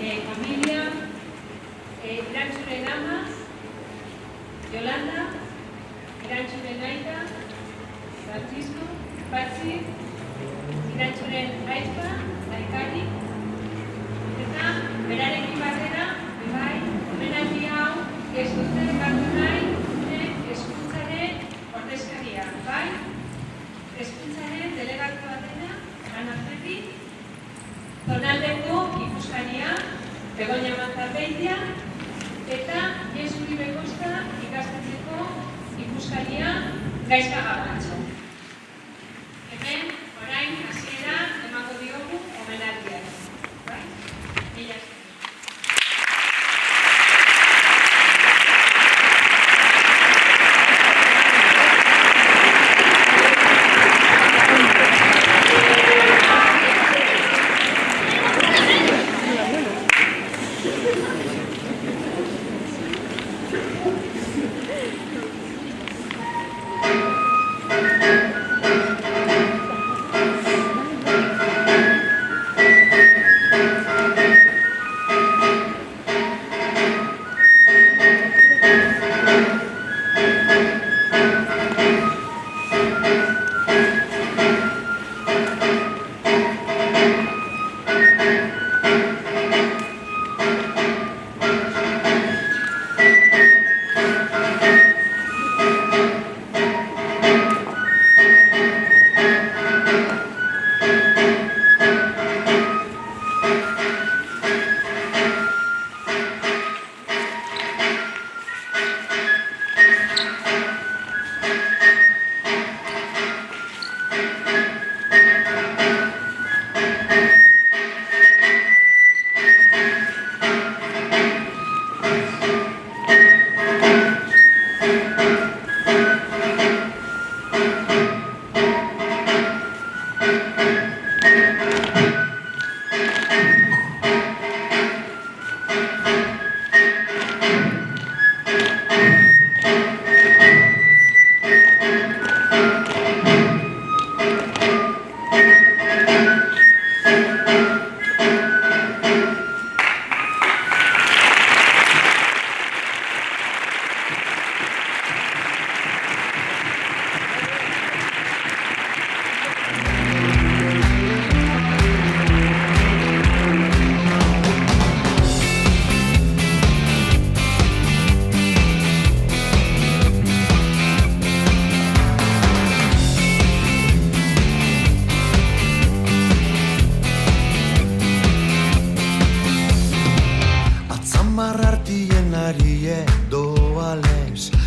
Familia, Irantzuren ama, Yolanda, Irantzuren aita, Francisco, Patxi, Irantzuren aizpa, Laikari, eta berarekin batera, bai, omenaldi hau, ez dute ekartu nahi, hezkuntzaren ordezkaria, bai, hezkuntzaren delegatu batera, Ana Ferri, zonaldeko ikuskaria, Begoña Manzarbeitia, eta Jesu Uribe Kosta ikastetxeko ikuskaria Gaizka Gabatxo. Hemen, orain, hasiera emango diogu omenaldia. Bai? Mila esker.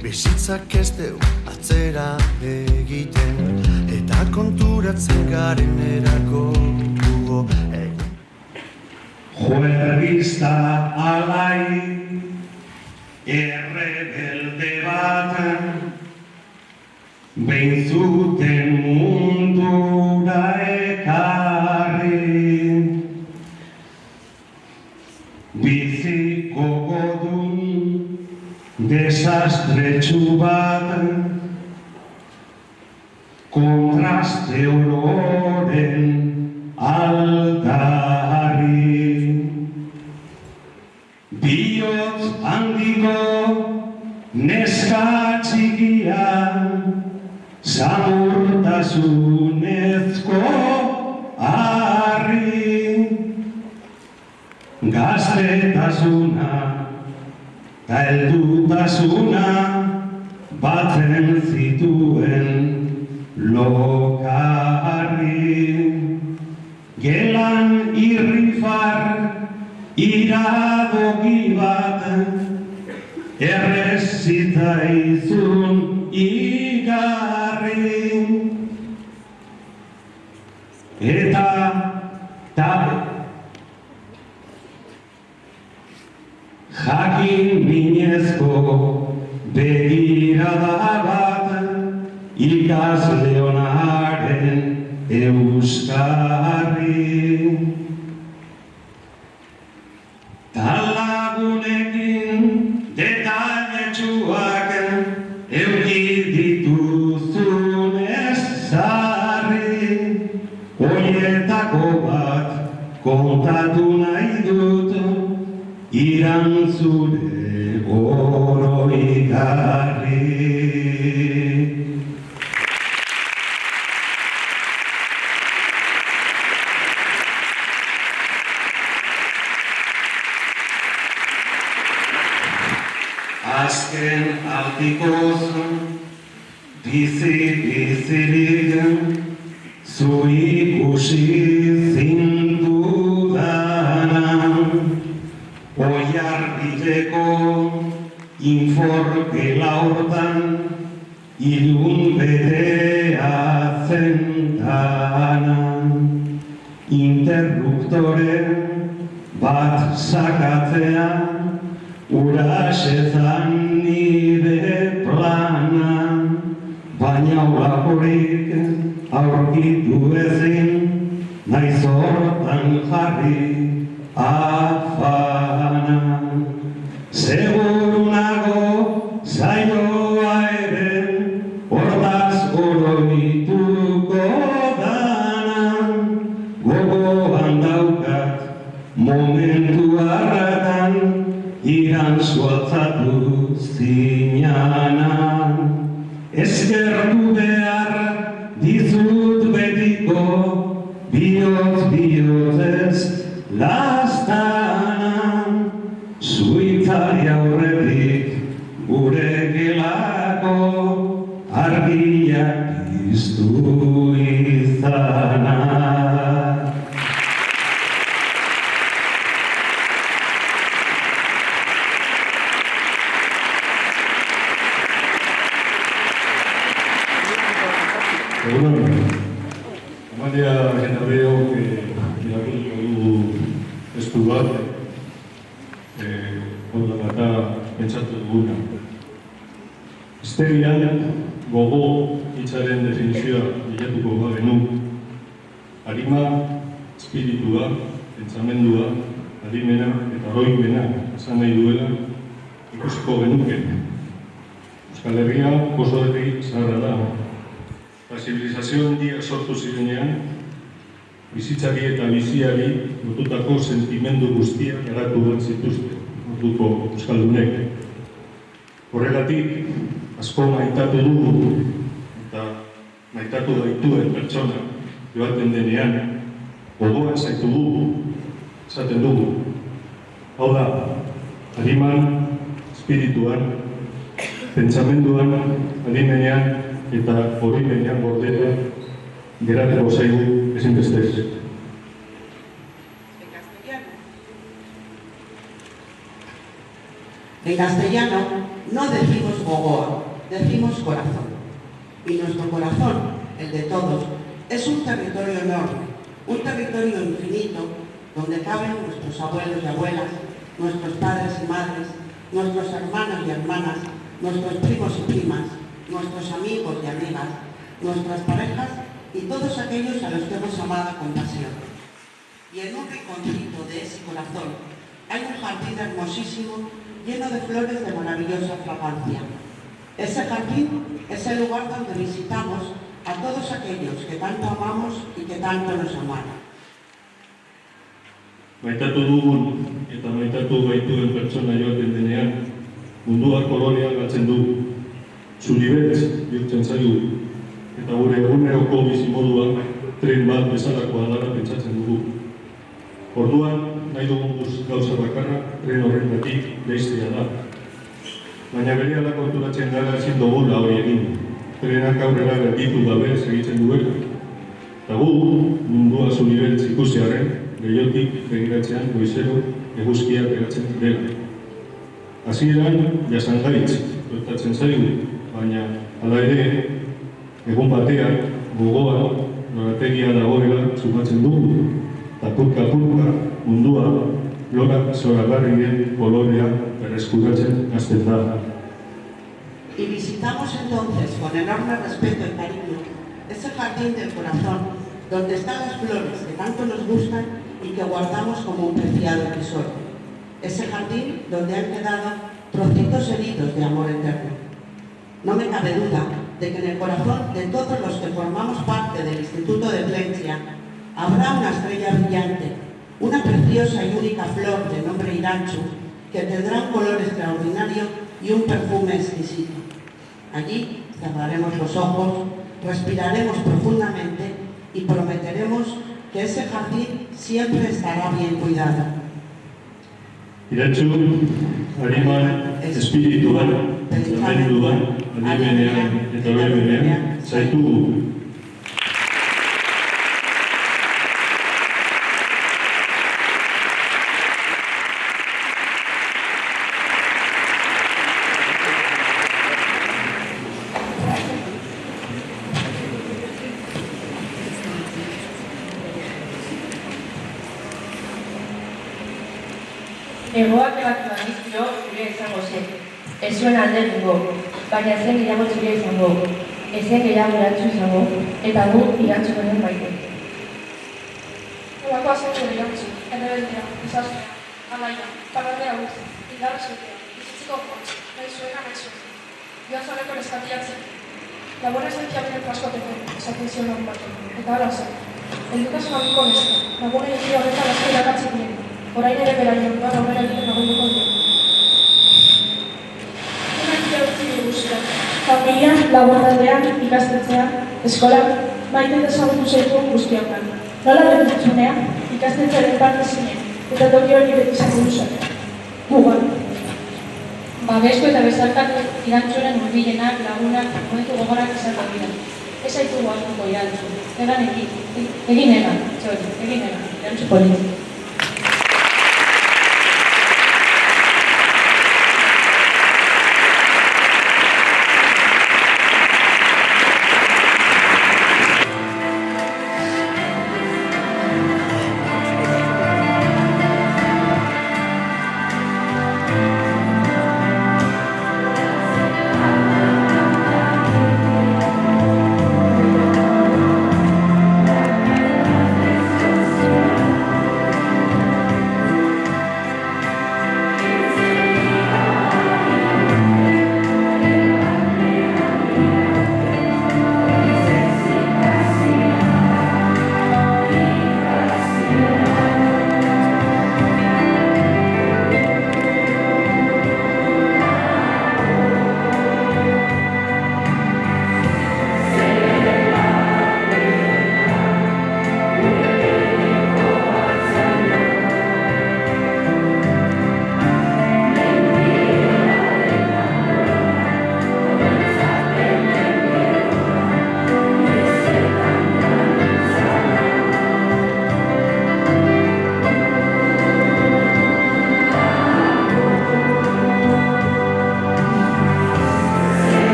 Bizitzak ez deu atzera egiten, eta konturatzen garen erako dugu egin. Juerrista alai, errebelde bat, behintzuten mundura ekarri. Biziko godun desastretsu bat, kontraste ororen aldarri. Bihotz handiko neska txikia, samurtasunezko harri. Gaztetasuna ta heldutasuna batzen zituen lokarri. Gelan irrifar iradoki bat errez zitzaizun igarri. Eta jakin minezko begirada bat ikasle onaren euskarri. Talagunekin detailetsuak euki dituzunez sarri. Horietako bat kontatu nahi dut, azken altikoz, bizirik, zu ikusi zintudanan, oiarbideko inforkela hortan, ilun betea zentanan, interruptore bat sakatzean, urasezan nire plana, baina ulakorik aurkitu ezin, naiz hortan jarri afana. Seguru nago zaioa ere, hortaz oroituko danan, gogoan daukat momentu hartan, iranzu altzatu zinanan. Eskertu behar dizut betiko, bihotzez lastanan, zuitzari aurretik gure gelako argiak piztu izanak. Bueno, Amalia Genabeo, que irakurriko du testu bat, ondo eta pentsatu duguna. Hiztegian gogo hitzaren definizioa bilatuko bagenu, arima, espiritua, pentsamendua, adimena eta oroimena esan nahi duela ikusiko genuke. Euskal Herria oso herri zaharra da. Zibilizazio handiak sortu zirenean, bizitzari eta biziari lotutako sentimendu guztiak garatu bat zituzten, orduko euskaldunek. Horregatik, asko maitatu dugu eta maitatu gaituen pertsona joaten denean, gogoan zaitu dugu, esaten dugu. Hau da, ariman, espirituan, pentsamenduan, adimenean, eta oroimenean gordera geratuko zaigu ezinbestez. En castellano no decimos gogoa, decimos corazón. Y nuestro corazón, el de todos, es un territorio enorme, un territorio infinito, donde caben nuestros abuelos y abuelas, nuestros padres y madres, nuestros hermanos y hermanas, nuestros primos y primas, nuestros amigos y amigas, nuestras parejas y todos aquellos a los que hemos amado con pasión. Y en un rinconcito de ese corazón hay un jardín hermosísimo lleno de flores de maravillosa fragancia. Ese jardín es el lugar donde visitamos a todos aquellos que tanto amamos y que tanto nos amaron. Maitatu dugun eta maitatu gaituen pertsona joaten denean, munduak kolorea galtzen du. Zuribetz bihurtzen zaigu, eta gure eguneroko bizimodua tren bat bezalakoa dara pentsatzen dugu. Orduan, nahi dugun gauza bakarra, tren horretatik leiztea da. Baina berehala konturatzen gara ezin dugula hori egin. Trenak aurrera gelditu gabe segitzen duela. Eta gu, mundua zuribetz ikusiarren, gehiotik begiratzean goizero eguzkia pegatzen dela. Hasieran, jasangaitz, gertatzen zaigu, baina hala ere, egun batean, gogoa, lorategia dagoela sumatzen dugu, eta purka-purka mundua lorak zoragarrien kolorea berreskuratzen hasten da. Y visitamos entonces, con enorme respeto y cariño, ese jardín del corazón, donde están las flores que tanto nos gustan y que guardamos como un preciado tesoro. Ese jardín donde han quedado trocitos heridos de amor eterno. No me cabe duda de que en el corazón de todos los que formamos parte del Instituto de Plencia habrá una estrella brillante, una preciosa y única flor de nombre Iranchu, que tendrá un color extraordinario y un perfume exquisito. Allí cerraremos los ojos, respiraremos profundamente y prometeremos que ese jardín siempre estará bien cuidado. Irantzu, hariman, espirituan, zamenduan, adibenean eta oroimenean, zaitugu. Egoak ebatu anizkio zure izango zen. Ez zuen alde dugu, baina zen gehiago zure izango. Ezen gehiago irantzu izango, eta gu irantzu garen baite. Olakoa zen gure irantzu, errebeldea, izaztea, alaia, parrandea guzti, indarra zeutea, bizitziko goz, nahi zuena nahi zuen. Joan zoneko neskatiatzen. Laborez entziabinen paskoteko, esaten zion hori bat, eta hala zen. Heldukasun handiko neska, lagunei egi horretan asko irakatzen dien. Orain ere beraien duan aurrera egiten lagunduko dien. Emantzia utzi diguzia. Familia, laboraldean, ikastetxean, eskolan, maite desagutu zaituen guztiokan. Nola betetzunean, ikastetxearen parte zinen, eta toki hori beti izango duzak. Gugan. Babesko eta bezarkatu irantzuren hurbilenak, lagunak, momentu gogorak izango dira. Ez haitu guaztuko irantzu. Egin egan, irantzu politik.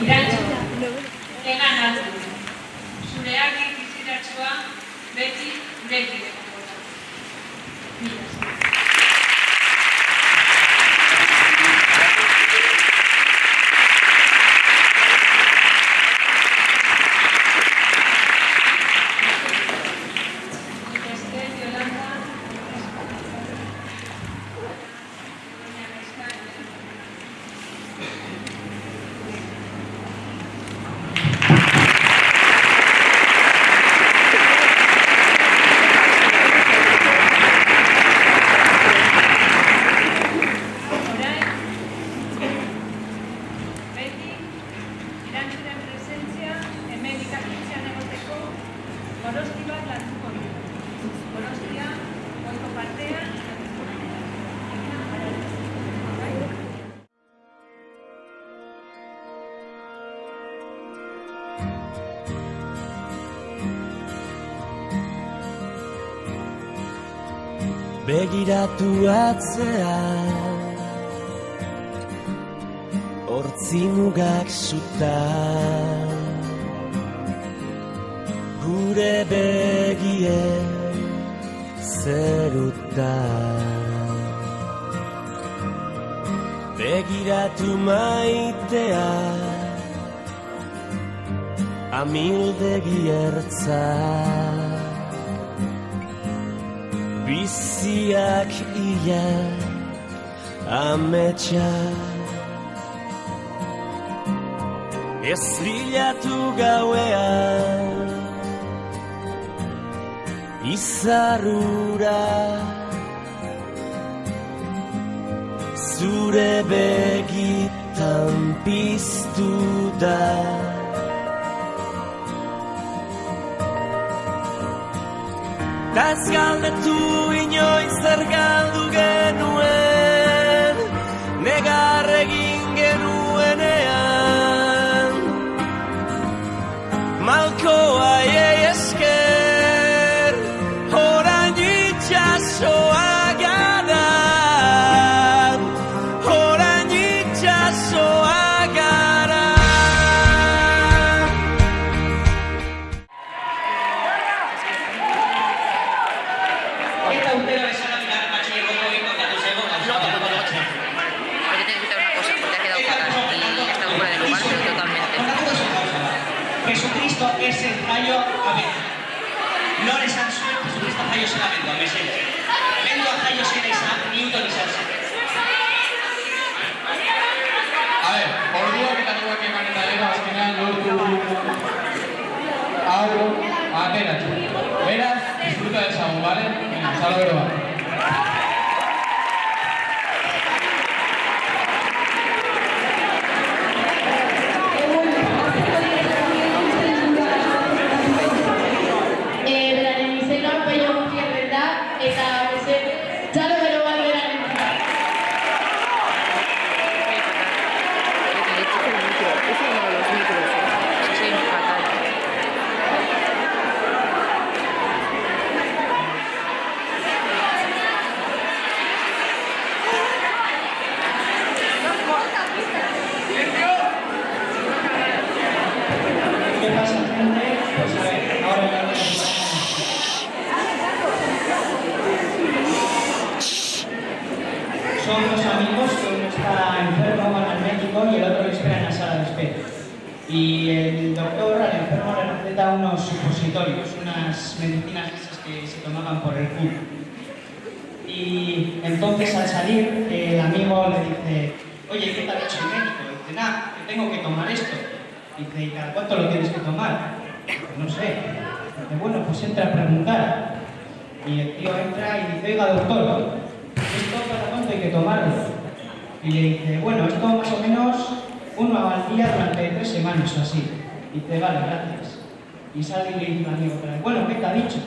Irantzuna, egan aldu. Zure argi biziratsua beti gurekin egongo da. Mila esker. Begiratu atzea, hortzi mugak suta, gure begie zeruta. Begiratu maitea, amildegi ertza, biziak ia ametsa. Ez bilatu gauean izarrura, zure begitan piztu da. Ez galdetu inoiz zer galdu genuen, negar egin genuenean. Malkoa esker, orain itxasoa gara, orain itxasoa gara. Jesucristo es el fallo a ver. No les han suelto Jesucristo fallo solamente a meses. Vengo a fallo sin Isaac Newton y Sarsen. A ver, orduak eta duak eman eta gero azkenean lortu hau ateratu. Beraz, disfruta dezagun, ¿vale? Venga, salgo gero bat. Son dos amigos que uno está enfermo, van al médico y el otro le espera en la sala de espera. Y el doctor al enfermo le receta unos supositorios, unas medicinas esas que se tomaban por el culo. Y entonces al salir el amigo le dice: oye, ¿qué te ha dicho el médico? Y dice: nada, que tengo que tomar esto. Y dice: ¿y cada cuánto lo tienes que tomar? Pues no sé. Dice: bueno, pues entra a preguntar. Y el tío entra y dice: oiga, doctor, ¿esto cada cuánto hay que tomarlo? Y le dice: bueno, esto más o menos uno al día durante 3 semanas o así. Y dice: vale, gracias. Y sale y le dice al amigo: bueno, ¿qué te ha dicho?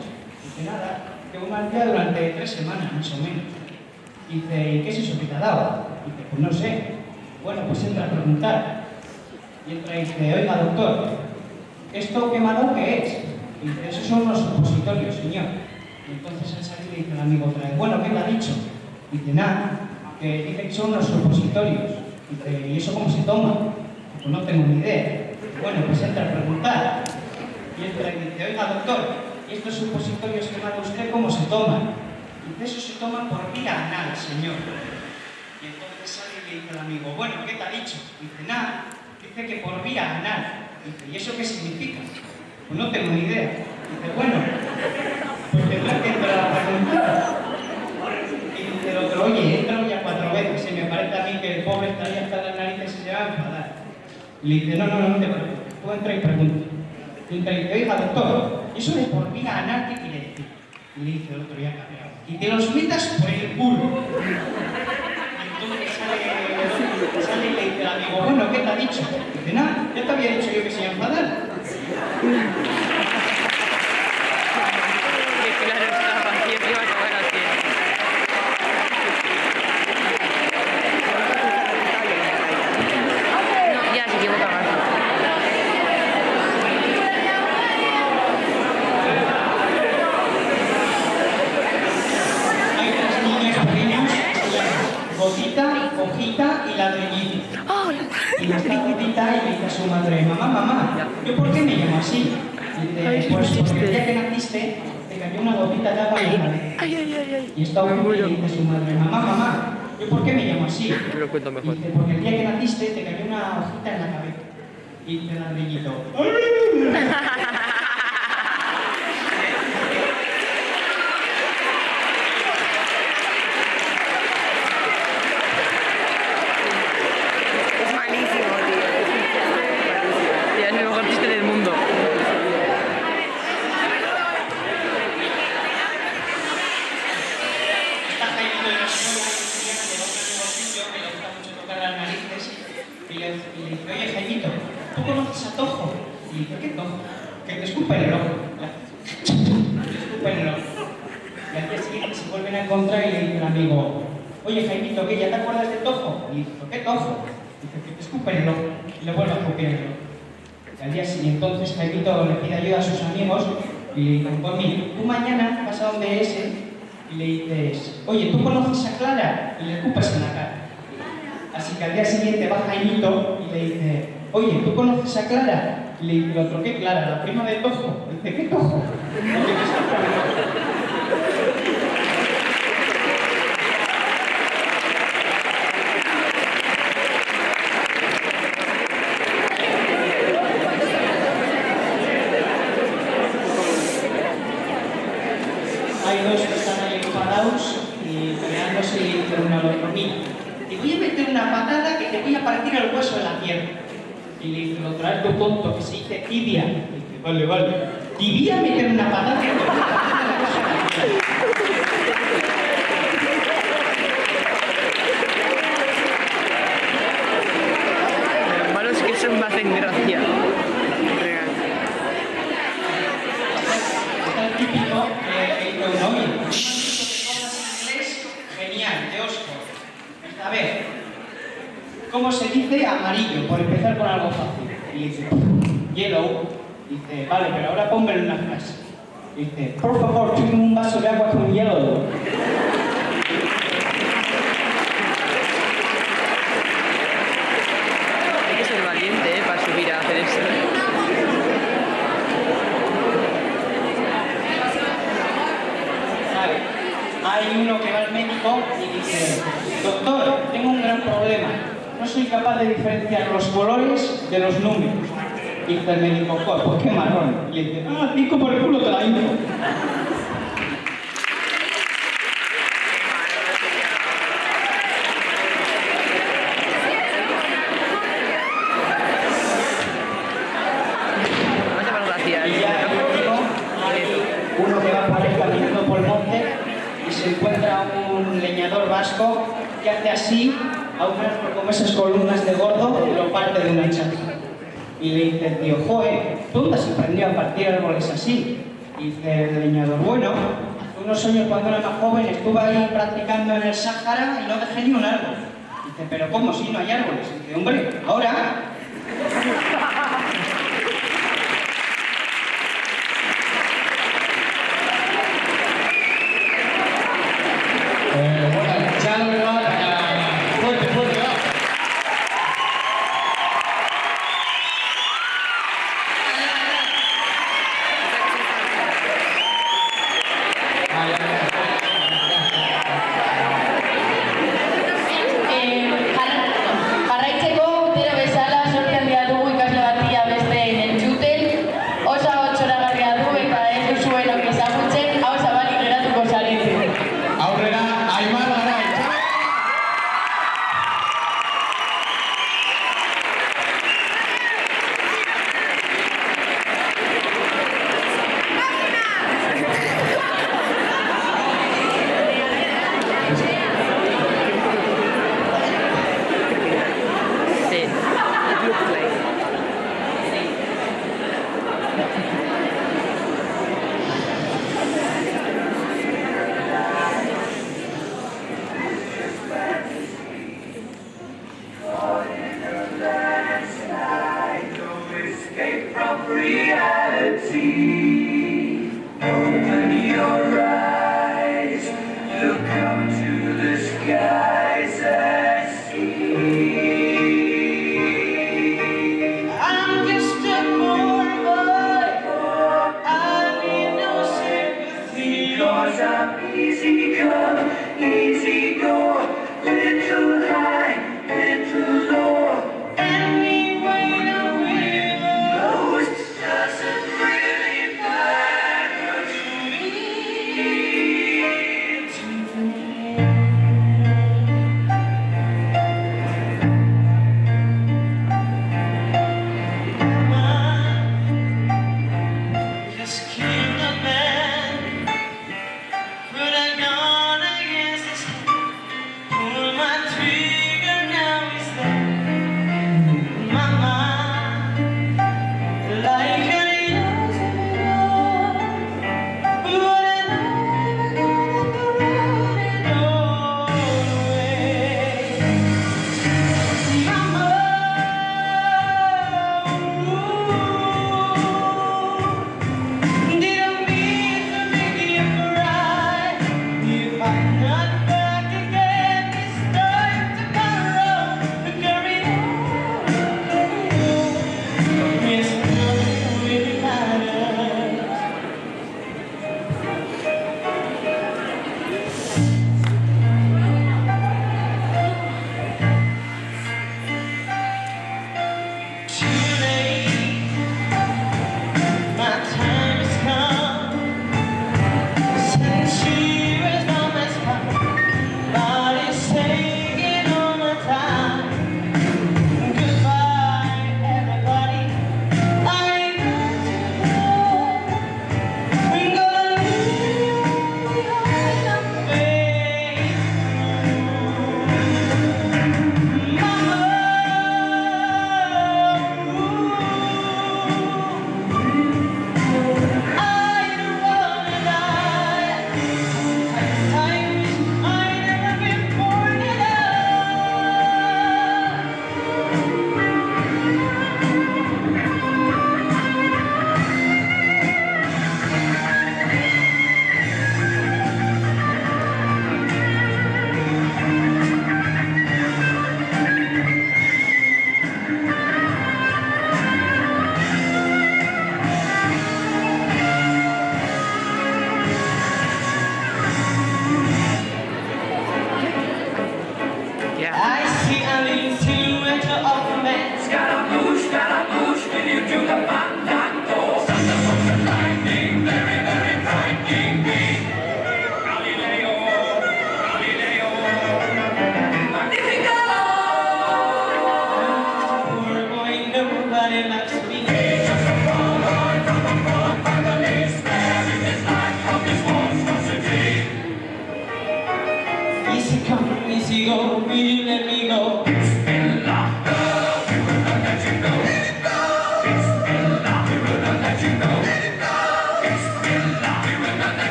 Dice: nada, que uno al día durante 3 semanas más o menos. Y dice: ¿y qué es eso que te ha dado? Y dice: pues no sé. Bueno, pues entra a preguntar. Y entra y dice: oiga, doctor, ¿esto quemado qué es? Y dice: esos son unos supositorios, señor. Y entonces él sale y le dice al amigo otra vez: bueno, ¿qué te ha dicho? Y dice: nada, que dice que son unos supositorios. Y dice: ¿y eso cómo se toma? Pues no tengo ni idea. Bueno, pues entra a preguntar. Y entra y dice, oiga, doctor, ¿y estos supositorios que manda usted cómo se toman? Y dice, eso se toma por vía anal, señor. Y entonces sale y le dice al amigo, bueno, ¿qué te ha dicho? Dice, nada, dice que por vía anal. Dice, ¿y eso qué significa? Pues no tengo ni idea. Dice, bueno, pues tendrá que entrar a preguntar. Y dice el otro, oye, he entrado ya 4 veces y me parece a mí que el pobre estaría hasta las narices y se va a enfadar. Y le dice, no te preocupes, tú entra y pregunta. Y entra y dice, oiga, doctor, ¿eso de por vía anal qué quiere decir? Y le dice el otro ya cambiado, y te los metas por el culo. Y entonces sale y le dice al amigo, bueno, ¿qué te ha dicho? Y dice, nada, ya te había dicho yo que se iba a enfadar. Qué claro estaba, siempre iba a acabar así. No, ya se equivoca más. Hay 3 niños pequeños, Gotita, Hojita y Ladrillito. Y está Gotita y le dice a su madre, mamá, ¿yo por qué me llamo así? Y dice, pues porque el día que naciste te cayó una gotita de agua en la cabeza. Y está Hojita y le dice a su madre, mamá, ¿yo por qué me llamo así? Te lo cuento mejor. Dice, porque el día que naciste te cayó una hojita en la cabeza. Y dice Ladrillito, Es malísimo, tío. Ya es el mejor chiste del mundo. está Jaimito en la escuela y llega otro negocillo que le gusta mucho tocar las narices y le dice, oye Jaimito, ¿tú conoces a Tojo? Y dice, ¿qué Tojo? Que te escupa en el ojo. Te escupa en el ojo. Y al día siguiente se vuelven a encontrar y le dice el amigo, oye Jaimito, ¿qué? ¿Ya te acuerdas de Tojo? Y dice, ¿qué Tojo? Dice, que te escupa en el ojo. Y le vuelve a escupir en el ojo. Y al día siguiente entonces Jaimito le pide ayuda a sus amigos y le dicen, pues mira, tú mañana vas a donde ese y le dices, oye, ¿tú conoces a Clara? Y le escupas en la cara. Así que al día siguiente va Jaimito y le dice, oye, ¿tú conoces a Clara? Y le dice el otro, ¿qué Clara? ¿La prima de Tojo? Y dice, ¿qué Tojo? Oye, ¿qué es Tojo? Hay 2 que están ahí enfadados y peleándose y dicen uno al otro, mira, te voy a meter una patada que te voy a partir el hueso de la pierna. Y le dice el otro, alto tonto, que se dice tibia. Y dice, vale. Tibia meter una patada que te voy a partir el hueso de la pierna. Lo malo es que eso me hace gracia. Está el típico que dice uno, oye, me han dicho que tomas inglés genial, de Oxford. A ver, ¿cómo se dice amarillo? Por empezar con algo fácil. Y le dice, yellow. Dice, vale, pero ahora pónmelo en una frase. Dice, por favor, tráeme un vaso de agua con hielo. Hay que ser valiente, para subir a hacer eso. Hay uno que va al médico y dice, doctor, tengo un gran problema. No soy capaz de diferenciar los colores de los números. Y dice el médico, ¿por qué marrón? Y le dice, 5 por el culo te la info. Y ya el último, hay uno que va por ahí caminando por el monte y se encuentra un leñador vasco que hace así a unas como esas columnas de gordo y lo parte de una chaza. Y le dice el tío, joder, ¿tú dónde has aprendido a partir árboles así? Y dice el leñador, bueno, hace unos años cuando era más joven estuve ahí practicando en el Sáhara y no dejé ni un árbol. Dice, pero ¿cómo si no hay árboles? Y dice, hombre, ahora... Bueno, ya no me va fuerte, va. reality. Open your eyes, look up to the skies and see. I'm just a poor boy, I need no sympathy, 'cause I'm easy come, easy go, little high, little low. Anyway the wind blows doesn't really matter to me. Just killed a man, put a gun against his head.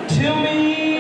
to me.